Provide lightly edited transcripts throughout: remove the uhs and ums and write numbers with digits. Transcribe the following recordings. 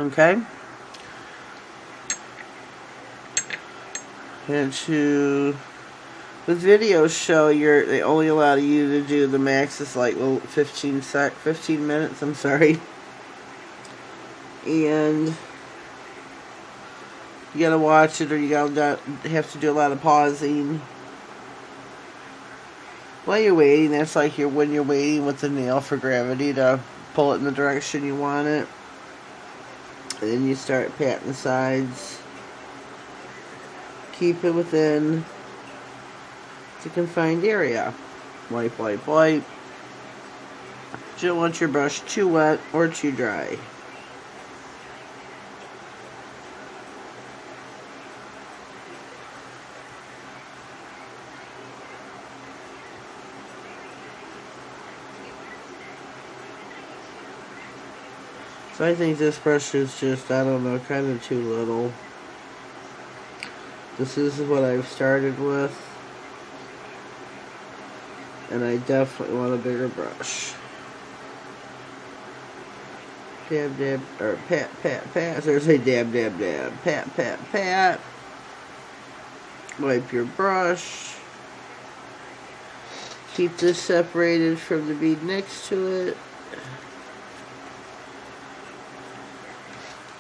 Okay? And to the videos show they only allow you to do the max is like 15 minutes, I'm sorry. And you gotta watch it, or you gotta have to do a lot of pausing while you're waiting. That's like when you're waiting with the nail for gravity to pull it in the direction you want it. And then you start patting the sides. Keep it within the confined area. Wipe, wipe, wipe. You don't want your brush too wet or too dry. So I think this brush is just, I don't know, kind of too little. This is what I've started with. And I definitely want a bigger brush. Dab, dab, or pat, pat, pat. So I say dab, dab, dab. Pat, pat, pat. Wipe your brush. Keep this separated from the bead next to it.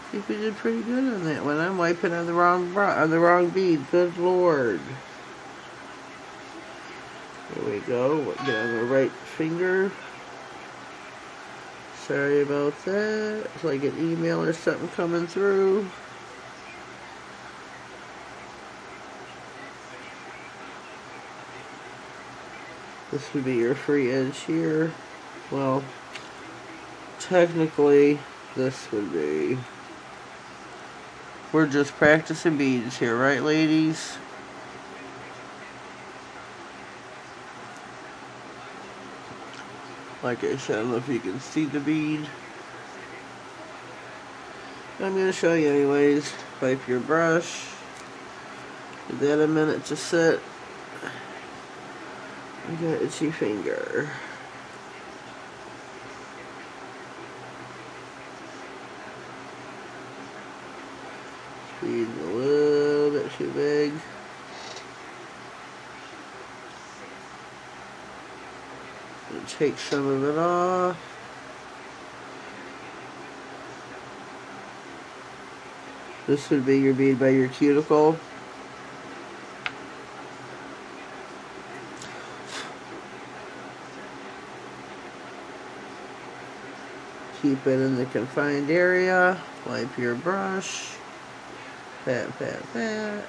I think we did pretty good on that one. I'm wiping on the wrong bead. Good Lord. There we go. Get on the right finger. Sorry about that. It's like an email or something coming through. This would be your free edge here. Well, technically, this would be. We're just practicing beads here, right, ladies? Like I said, I don't know if you can see the bead. I'm going to show you anyways. Wipe your brush. Give that a minute to sit. I got itchy finger. Bead a little bit too big. And take some of it off. This would be your bead by your cuticle. Keep it in the confined area. Wipe your brush. Pat, pat, pat.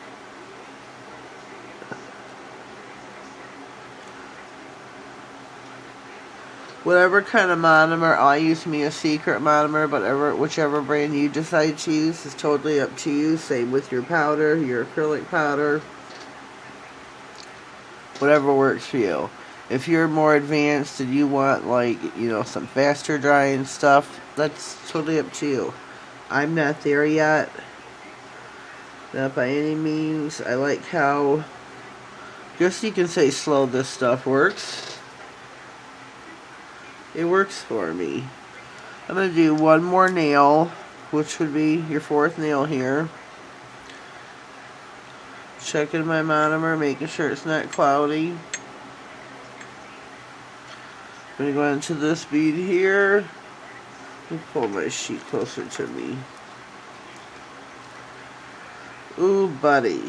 Whatever kind of monomer, I use me a secret monomer, but whichever brand you decide to use is totally up to you. Same with your powder, your acrylic powder. Whatever works for you. If you're more advanced and you want, like, you know, some faster drying stuff, that's totally up to you. I'm not there yet. Not by any means. I like how, just you can say slow this stuff works. It works for me. I'm going to do one more nail, which would be your fourth nail here. Checking my monomer, making sure it's not cloudy. I'm going to go into this bead here. Let me pull my sheet closer to me. Ooh, buddy.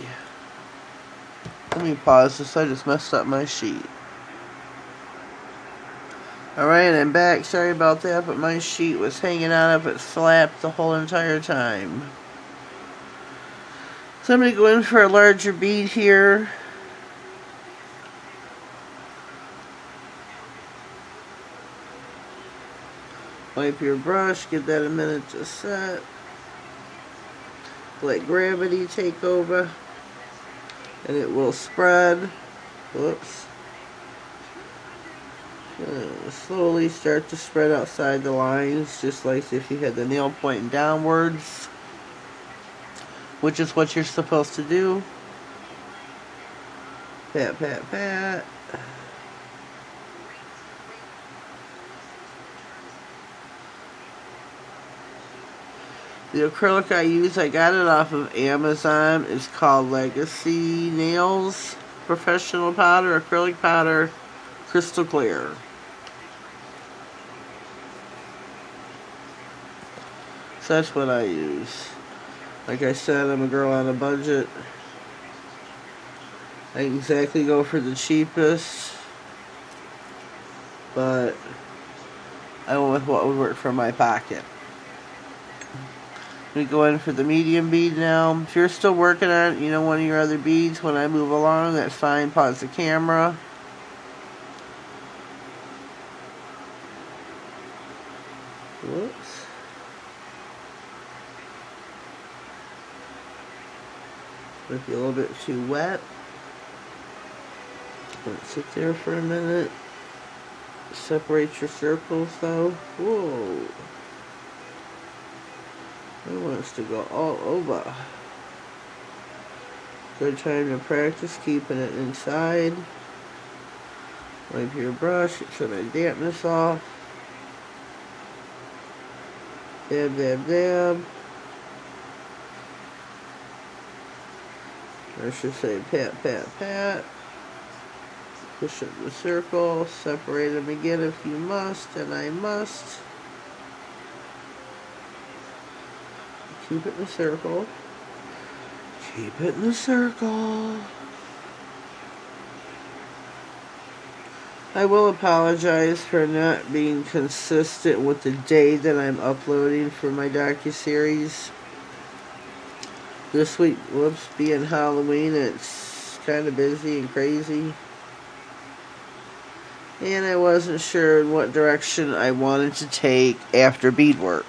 Let me pause this. I just messed up my sheet. Alright, I'm back. Sorry about that, but my sheet was hanging out of it flapped the whole entire time. So I'm going to go in for a larger bead here. Wipe your brush, give that a minute to set. Let gravity take over, and it will spread. Whoops. Slowly start to spread outside the lines, just like if you had the nail pointing downwards, which is what you're supposed to do. Pat, pat, pat. The acrylic I use, I got it off of Amazon. It's called Legacy Nails Professional Powder, Acrylic Powder, Crystal Clear. So that's what I use. Like I said, I'm a girl on a budget. I didn't exactly go for the cheapest, but I went with what would work for my pocket. We go in for the medium bead now. If you're still working on, one of your other beads, when I move along, that's fine. Pause the camera. Whoops. Might be a little bit too wet. Let it sit there for a minute. Separate your circles though. Whoa. It wants to go all over. Good time to practice keeping it inside. Wipe your brush, get some of the dampness off. Dab, dab, dab. I should say pat, pat, pat. Push up the circle. Separate them again if you must, and I must. Keep it in the circle. Keep it in the circle. I will apologize for not being consistent with the day that I'm uploading for my docuseries. This week, whoops, being Halloween, it's kind of busy and crazy. And I wasn't sure in what direction I wanted to take after beadwork.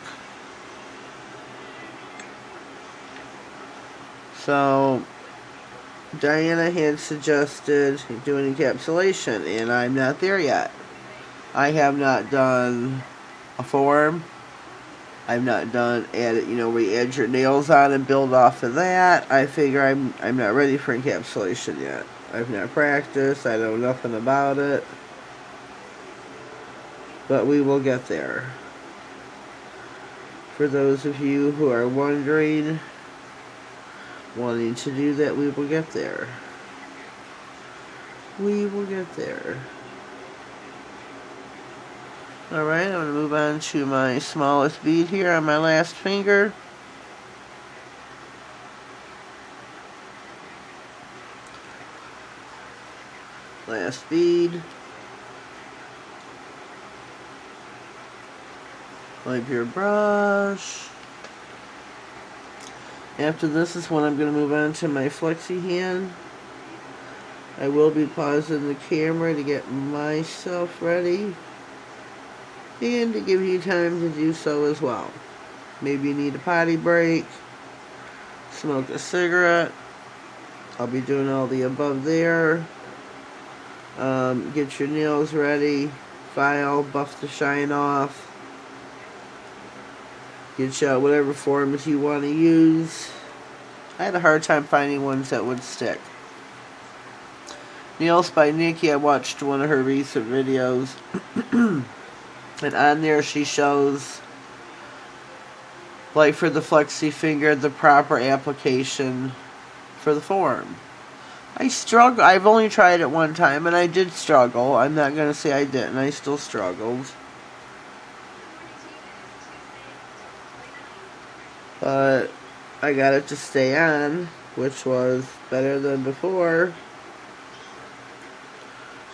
So, Diana had suggested doing encapsulation, and I'm not there yet. I have not done a form. I've not done where you add your nails on and build off of that. I figure I'm not ready for encapsulation yet. I've not practiced. I know nothing about it. But we will get there. For those of you who are wondering, wanting to do that, we will get there. We will get there. Alright, I'm going to move on to my smallest bead here on my last finger. Last bead. Wipe your brush. After this is when I'm going to move on to my flexi hand. I will be pausing the camera to get myself ready and to give you time to do so as well. Maybe you need a potty break, smoke a cigarette. I'll be doing all the above there. Get your nails ready, file, buff the shine off. Get you out whatever forms you want to use. I had a hard time finding ones that would stick. Nails by Nikki, I watched one of her recent videos. And on there she shows, like for the flexi finger, the proper application for the form. I struggle. I've only tried it one time and I did struggle. I'm not going to say I didn't. I still struggled. But I got it to stay on, which was better than before.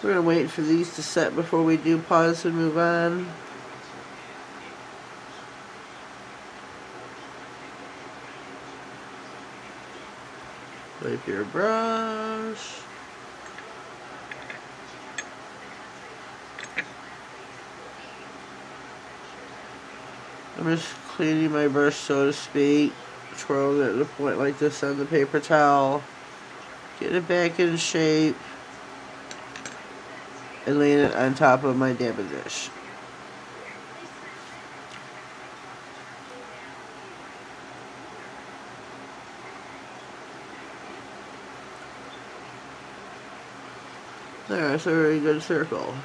We're going to wait for these to set before we do pause and move on. Wipe your brush. I'm just cleaning my brush, so to speak. Twirling it at a point like this on the paper towel. Get it back in shape. And laying it on top of my dabbing dish. There, that's a very good circle.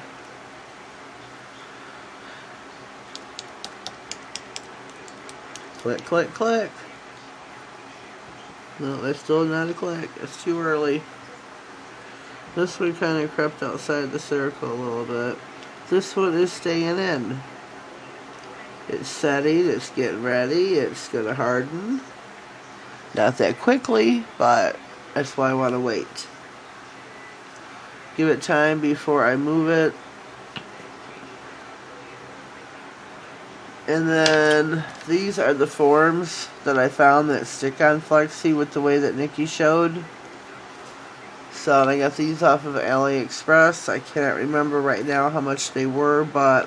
Click, click, click. No, that's still not a click. It's too early. This one kind of crept outside the circle a little bit. This one is staying in. It's setting, it's getting ready, it's going to harden. Not that quickly, but that's why I want to wait. Give it time before I move it. And then these are the forms that I found that stick on Flexi with the way that Nikki showed. So I got these off of AliExpress. I cannot remember right now how much they were, but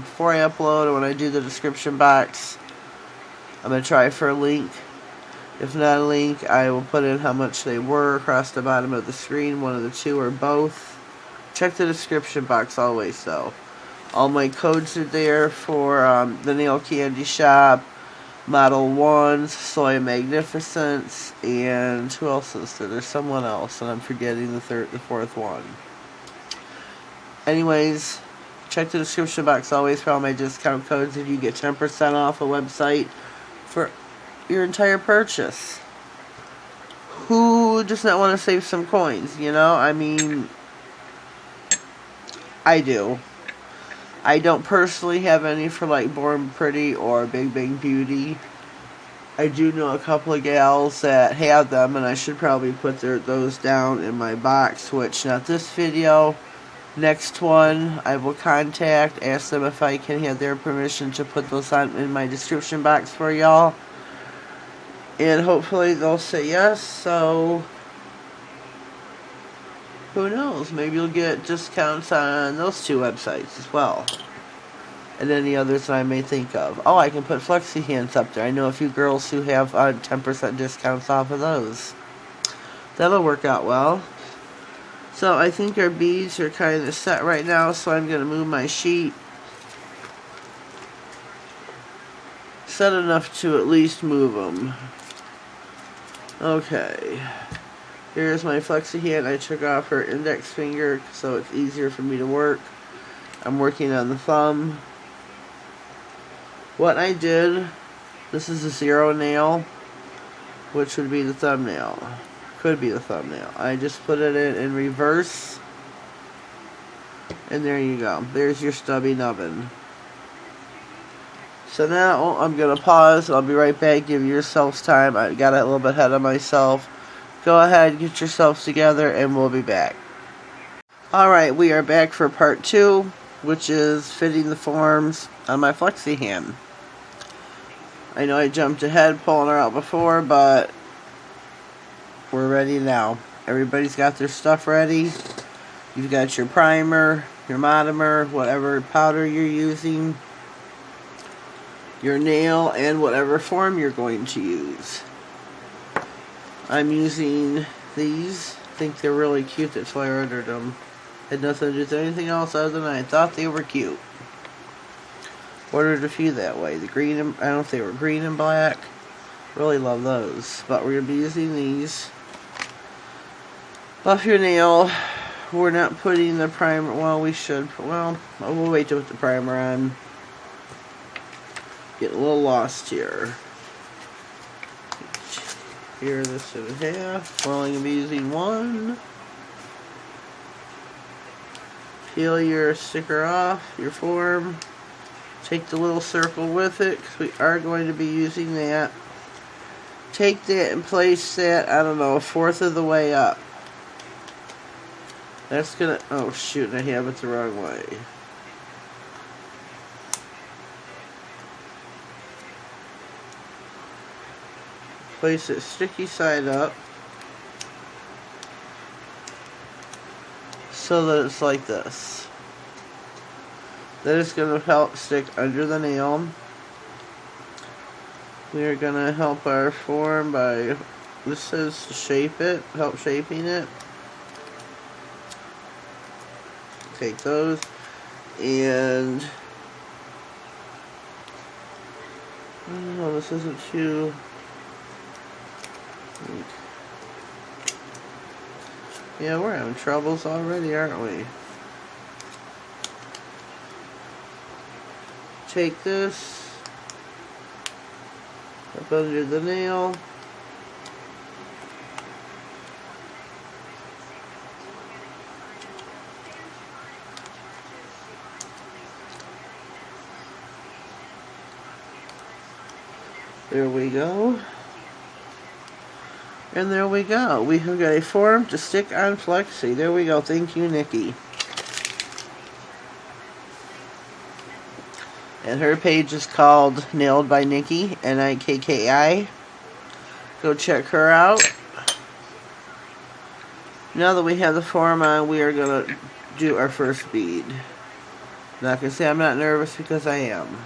before I upload or when I do the description box, I'm going to try for a link. If not a link, I will put in how much they were across the bottom of the screen, one of the two or both. Check the description box always, though. All my codes are there for the Nail Candy Shop, Modelones, Soy Magnificence, and who else is there? There's someone else, and I'm forgetting the fourth one. Anyways, check the description box always for all my discount codes, and you get 10% off a website for your entire purchase. Who does not want to save some coins, you know? I mean, I do. I don't personally have any for like Born Pretty or Big Bang Beauty. I do know a couple of gals that have them, and I should probably put those down in my box, which not this video. Next one, I will contact, ask them if I can have their permission to put those on in my description box for y'all. And hopefully they'll say yes, so who knows, maybe you'll get discounts on those two websites as well. And any others that I may think of. Oh, I can put Flexi Hands up there. I know a few girls who have 10% discounts off of those. That'll work out well. So I think our beads are kind of set right now, so I'm going to move my sheet. Set enough to at least move them. Okay. Here's my Flexi Hand. I took off her index finger so it's easier for me to work. I'm working on the thumb. What I did, this is a 0 nail, which would be the thumbnail. Could be the thumbnail. I just put it in reverse. And there you go. There's your stubby nubbin. So now I'm going to pause. I'll be right back. Give yourselves time. I got a little bit ahead of myself. Go ahead, get yourselves together, and we'll be back. Alright, we are back for part 2, which is fitting the forms on my Flexi Hand. I know I jumped ahead pulling her out before, but we're ready now. Everybody's got their stuff ready. You've got your primer, your monomer, whatever powder you're using, your nail, and whatever form you're going to use. I'm using these. I think they're really cute. That's why I ordered them. Had nothing to do with anything else other than I thought they were cute. Ordered a few that way. The green and, I don't know if they were green and black. Really love those. But we're going to be using these. Buff your nail. We're not putting the primer. Well, we should. Well, we'll wait to put the primer on. Get a little lost here. Here, this in half. We're only going to be using one. Peel your sticker off, your form. Take the little circle with it, because we are going to be using that. Take that and place that, I don't know, 1/4 of the way up. That's going to, oh shoot, I have it the wrong way. Place it sticky side up so that it's like this. That is going to help stick under the nail. We are going to help our form by, this says to shape it, help shaping it. Take those and, oh, this isn't too, yeah, we're having troubles already, aren't we? Take this, up under the nail. There we go. And there we go. We have got a form to stick on Flexi. There we go. Thank you, Nikki. And her page is called Nailed by Nikki, Nikki. Go check her out. Now that we have the form on, we are going to do our first bead. Not going to say I'm not nervous, because I am.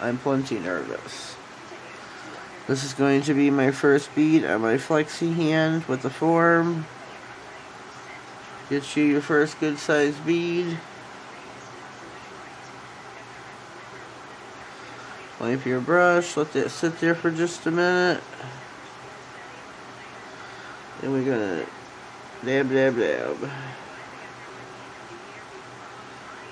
I'm plenty nervous. This is going to be my first bead on my Flexi hand with the form. Get you your first good sized bead. Wipe your brush, let that sit there for just a minute. Then we're gonna dab, dab, dab.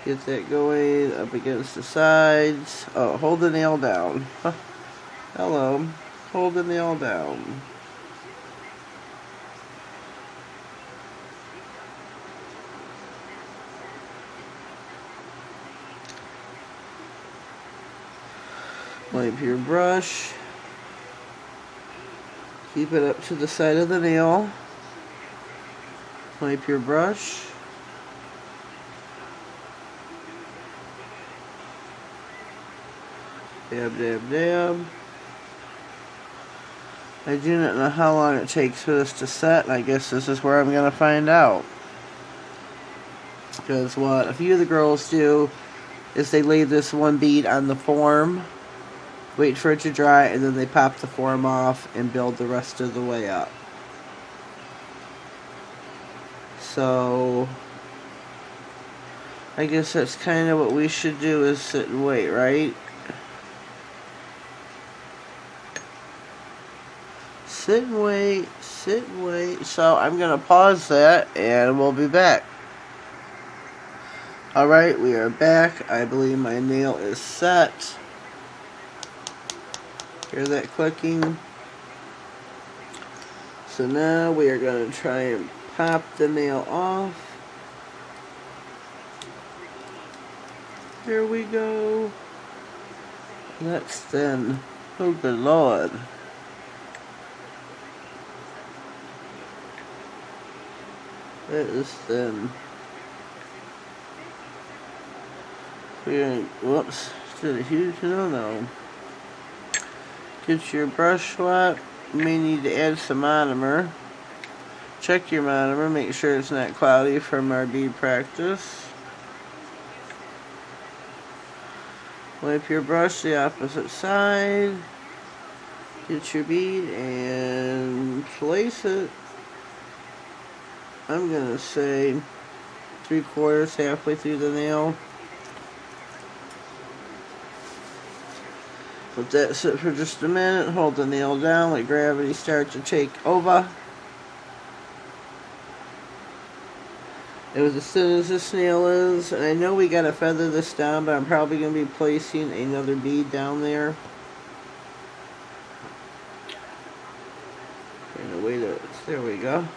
Get that going up against the sides. Oh, hold the nail down. Huh. Hello. Hold the nail down. Wipe your brush. Keep it up to the side of the nail. Wipe your brush. Dab, dab, dab. I do not know how long it takes for this to set, and I guess this is where I'm going to find out. Because what a few of the girls do is they lay this one bead on the form, wait for it to dry, and then they pop the form off and build the rest of the way up. So I guess that's kind of what we should do, is sit and wait, right? Sit and wait, sit and wait. So I'm going to pause that and we'll be back. Alright, we are back. I believe my nail is set. Hear that clicking? So now we are going to try and pop the nail off. There we go. That's thin. Oh, good Lord. That is thin. Whoops. Did a huge no-no. Get your brush swap. You may need to add some monomer. Check your monomer. Make sure it's not cloudy from our bead practice. Wipe your brush the opposite side. Get your bead and place it. I'm going to say 3/4, halfway through the nail. Let that sit for just a minute. Hold the nail down. Let gravity start to take over. It was as thin as this nail is. And I know we got to feather this down, but I'm probably going to be placing another bead down there. And wait a, there we go.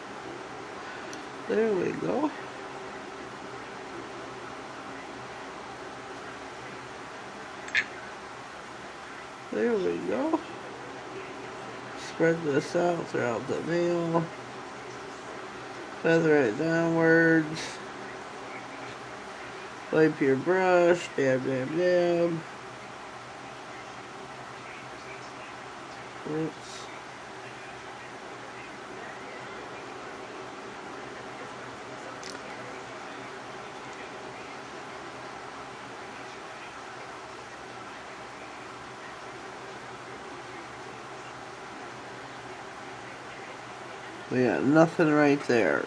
There we go. There we go. Spread this out throughout the nail. Feather it downwards. Wipe your brush. Dab, dab, dab. Oops. We got nothing right there.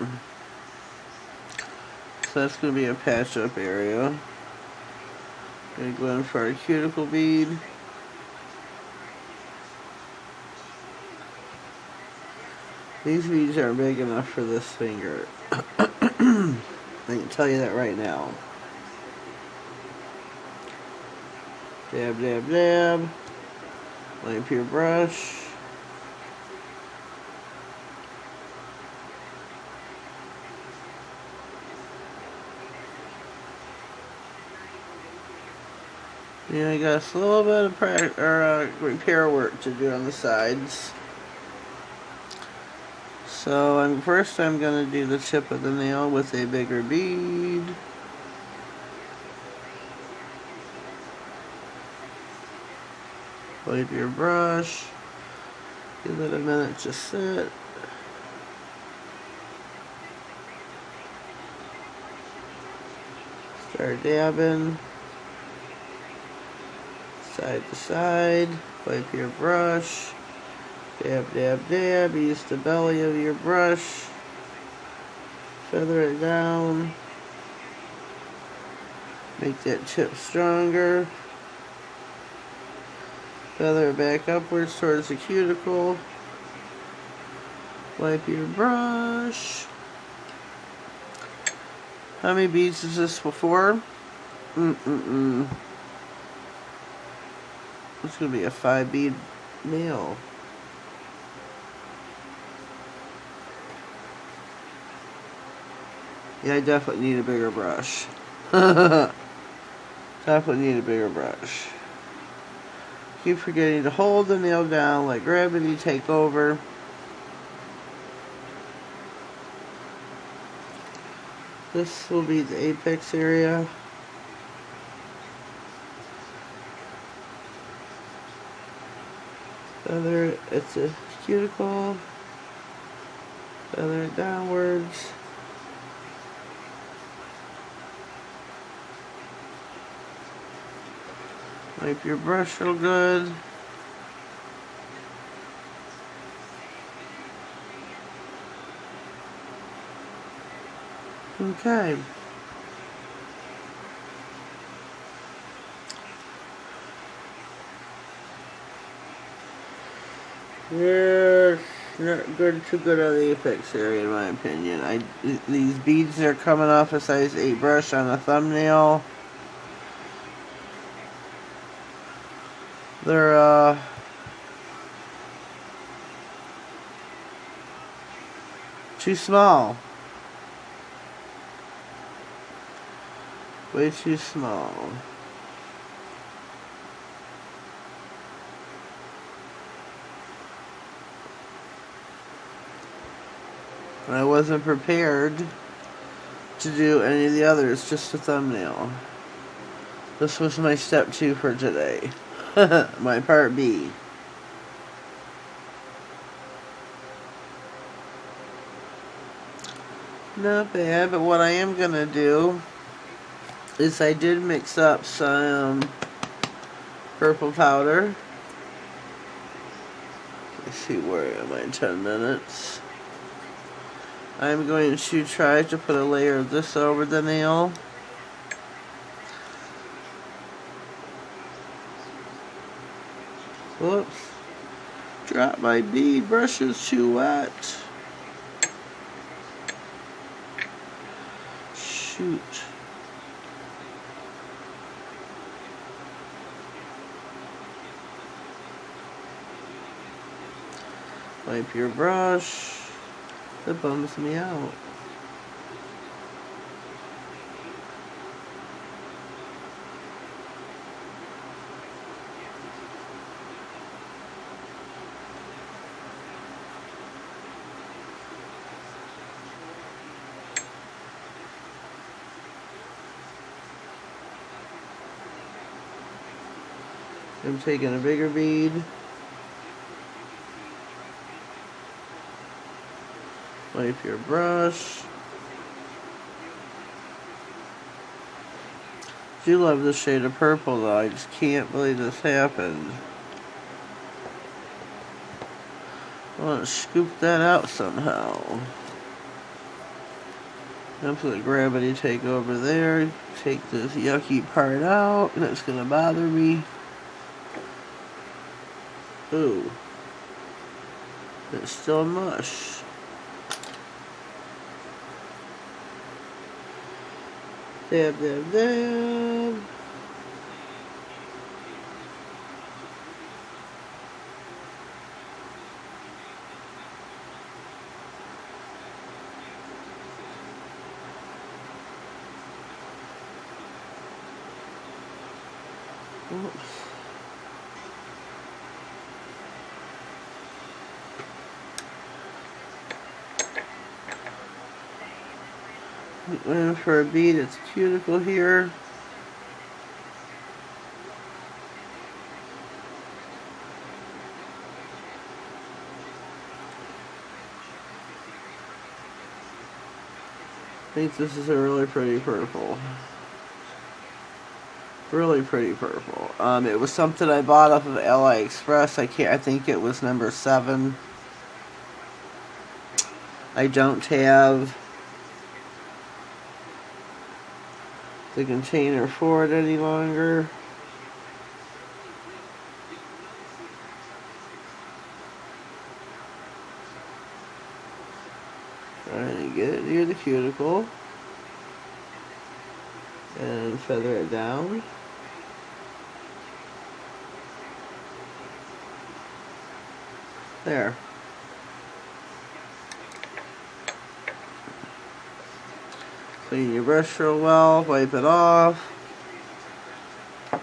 So that's going to be a patch up area. Going to go in for our cuticle bead. These beads aren't big enough for this finger. I can tell you that right now. Dab, dab, dab. Wipe your brush. Yeah, I got a little bit of repair work to do on the sides. So first I'm going to do the tip of the nail with a bigger bead. Wipe your brush. Give it a minute to sit. Start dabbing. Side to side. Wipe your brush. Dab, dab, dab. Use the belly of your brush. Feather it down. Make that tip stronger. Feather it back upwards towards the cuticle. Wipe your brush. How many beads is this before? It's gonna be a 5 bead nail. Yeah, I definitely need a bigger brush. Definitely need a bigger brush. Keep forgetting to hold the nail down, let gravity take over. This will be the apex area. Feather it at the cuticle. Feather it downwards. Wipe your brush real good. Okay. Yeah, not good, too good on the apex area in my opinion. These beads are coming off a size 8 brush on a thumbnail. They're too small. Way too small. And I wasn't prepared to do any of the others, just a thumbnail. This was my step 2 for today. My part B. Not bad, but what I am gonna do is I did mix up some purple powder. Let's see, where am I? 10 minutes. I'm going to try to put a layer of this over the nail. Whoops. Drop my bead. Brush is too wet. Shoot. Wipe your brush. That bums me out. I'm taking a bigger bead. Wipe your brush. I do love this shade of purple though. I just can't believe this happened. I want to scoop that out somehow. Let's let gravity take over there. Take this yucky part out. That's going to bother me. Ooh. It's still mush. Dab, dab, dab. Oops. Waiting for a bead at the cuticle here. I think this is a really pretty purple. Really pretty purple. It was something I bought off of AliExpress. I think it was number 7. I don't have the container for it any longer. Trying to get it near the cuticle and feather it down. There. Clean your brush real well, wipe it off. I'm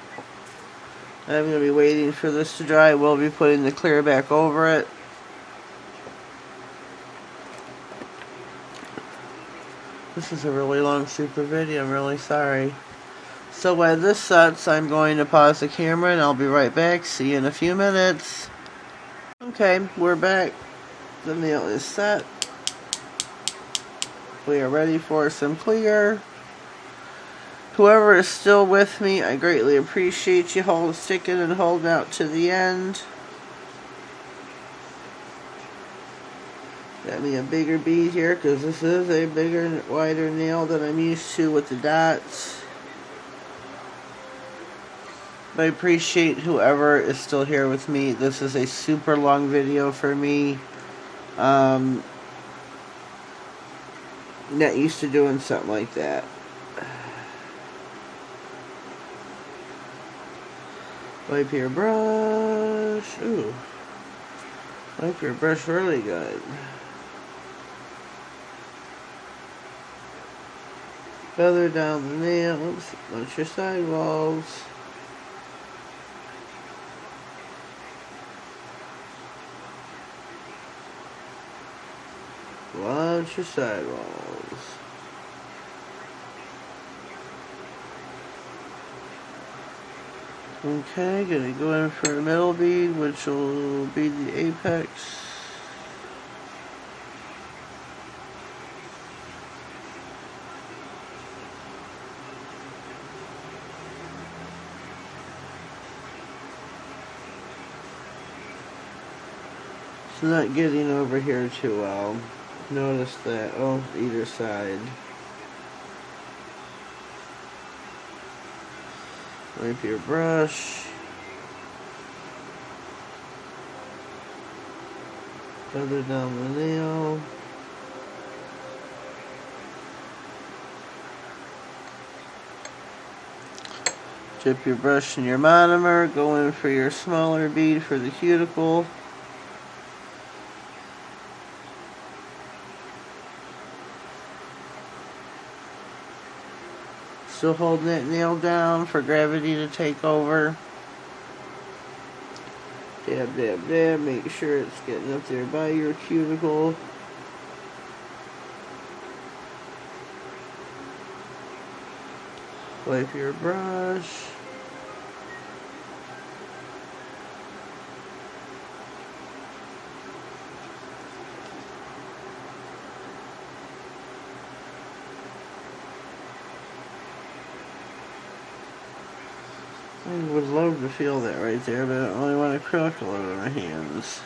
going to be waiting for this to dry. We'll be putting the clear back over it. This is a really long, super video. I'm really sorry. So while this sets, I'm going to pause the camera and I'll be right back. See you in a few minutes. Okay, we're back. The nail is set. We are ready for some clear. Whoever is still with me, I greatly appreciate you sticking and holding out to the end. Got me a bigger bead here because this is a bigger, wider nail than I'm used to with the dots. I appreciate whoever is still here with me. This is a super long video for me. Not used to doing something like that. Wipe your brush. Ooh. Wipe your brush really good. Feather down the nail. Oops. Watch your sidewalls. Watch your sidewalls. Okay, gonna go in for a middle bead, which will be the apex. It's not getting over here too well. Notice that. Oh, either side. Wipe your brush. Feather down the nail. Dip your brush in your monomer. Go in for your smaller bead for the cuticle. Still holding that nail down for gravity to take over. Dab, dab, dab. Make sure it's getting up there by your cuticle. Wipe your brush. I would love to feel that right there, but I don't really want acrylic all over my hands.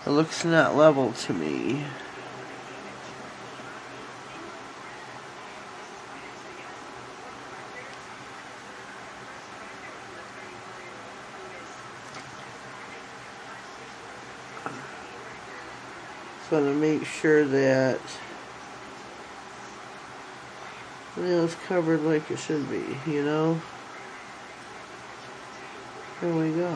It looks not level to me. So to make sure that the nail's covered like it should be, you know? There we go.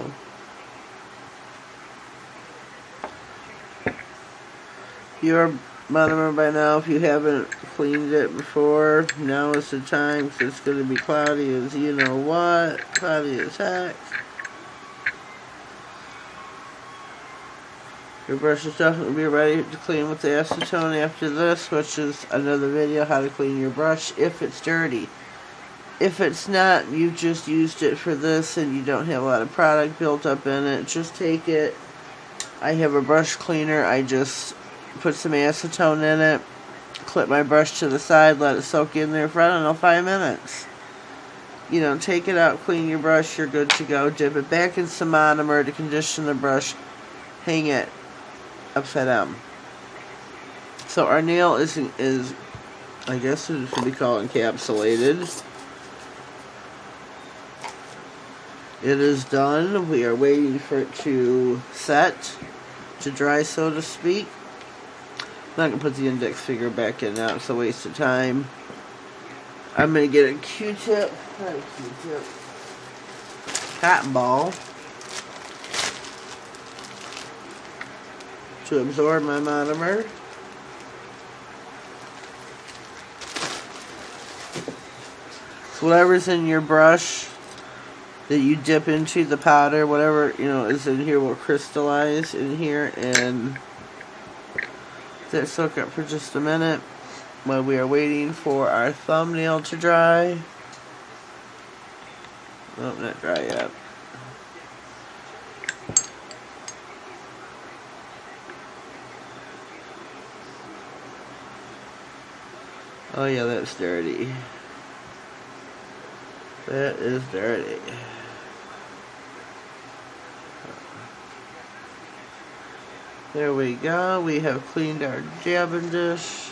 Your monomer by now. If you haven't cleaned it before, now is the time, because it's going to be cloudy as you know what. Cloudy as heck. Your brush is definitely be ready to clean with the acetone after this, which is another video how to clean your brush if it's dirty. If it's not, you've just used it for this and you don't have a lot of product built up in it, just take it. I have a brush cleaner. I just put some acetone in it, clip my brush to the side, let it soak in there for, I don't know, 5 minutes. You know, take it out, clean your brush, you're good to go. Dip it back in some monomer to condition the brush, hang it upside down. So our nail is I guess it should be called encapsulated. It is done. We are waiting for it to set, to dry, so to speak. I'm not going to put the index finger back in now. It's a waste of time. I'm going to get a Q-tip, not a Q-tip, cotton ball, to absorb my monomer. So whatever's in your brush that you dip into the powder, whatever, you know, is in here will crystallize in here, and let it soak up for just a minute while we are waiting for our thumbnail to dry. Oh, not dry yet. Oh yeah, that's dirty. That is dirty. There we go. We have cleaned our jabbing dish.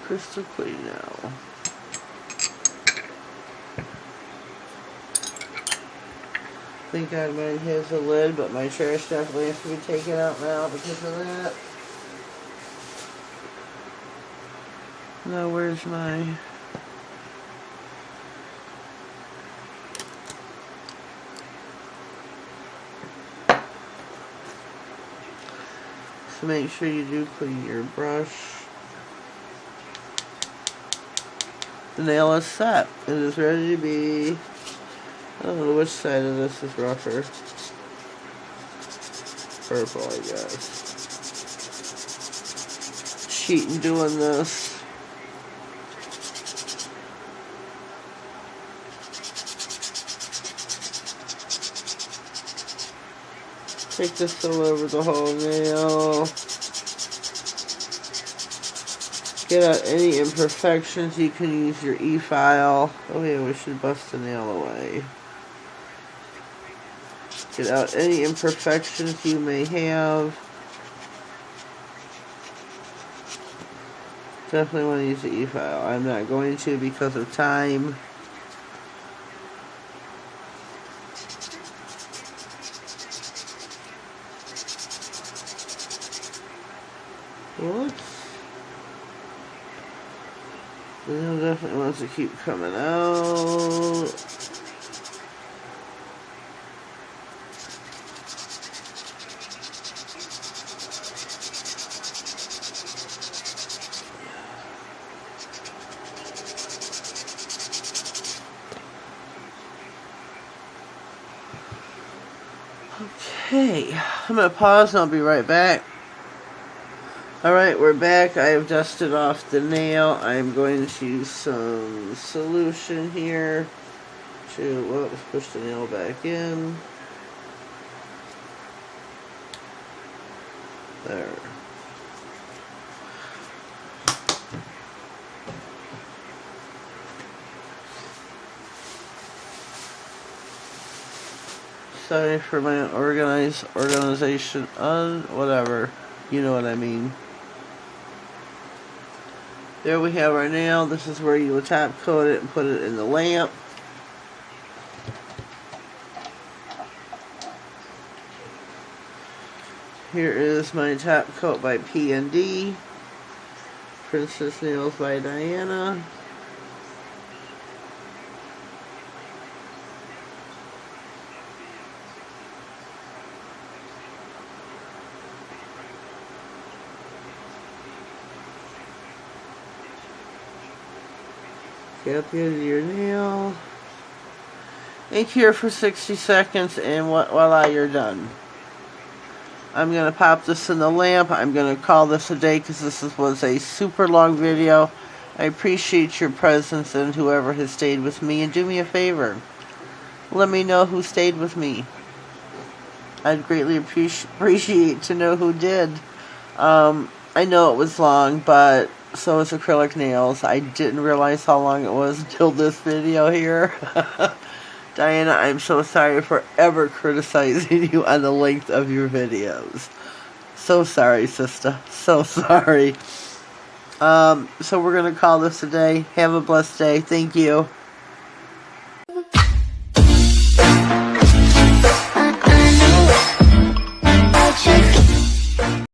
Crystal clean now. Thank God mine has a lid, but my trash definitely has to be taken out now because of that. Now where's my... So make sure you do clean your brush. The nail is set. It is ready to be... I don't know which side of this is rougher. Purple, I guess. Cheating doing this. Take this all over the whole nail. Get out any imperfections. You can use your e-file. Oh yeah, we should bust the nail away. Get out any imperfections you may have. Definitely want to use the e-file. I'm not going to because of time. Whoops. The nail definitely wants to keep coming out. Okay, I'm going to pause and I'll be right back. Alright, we're back. I have dusted off the nail. I'm going to use some solution here to, well, let's push the nail back in. There. Sorry for my organization on whatever. You know what I mean. There we have our nail. This is where you will top coat it and put it in the lamp. Here is my top coat by P&D. Princess Nails by Diana. Get the end of your nail. And cure for 60 seconds, and voila, you're done. I'm going to pop this in the lamp. I'm going to call this a day because this was a super long video. I appreciate your presence and whoever has stayed with me. And do me a favor. Let me know who stayed with me. I'd greatly appreciate to know who did. I know it was long, but so is acrylic nails. I didn't realize how long it was until this video here. Diana, I'm so sorry for ever criticizing you on the length of your videos. So sorry, sister. So sorry. So we're going to call this a day. Have a blessed day. Thank you.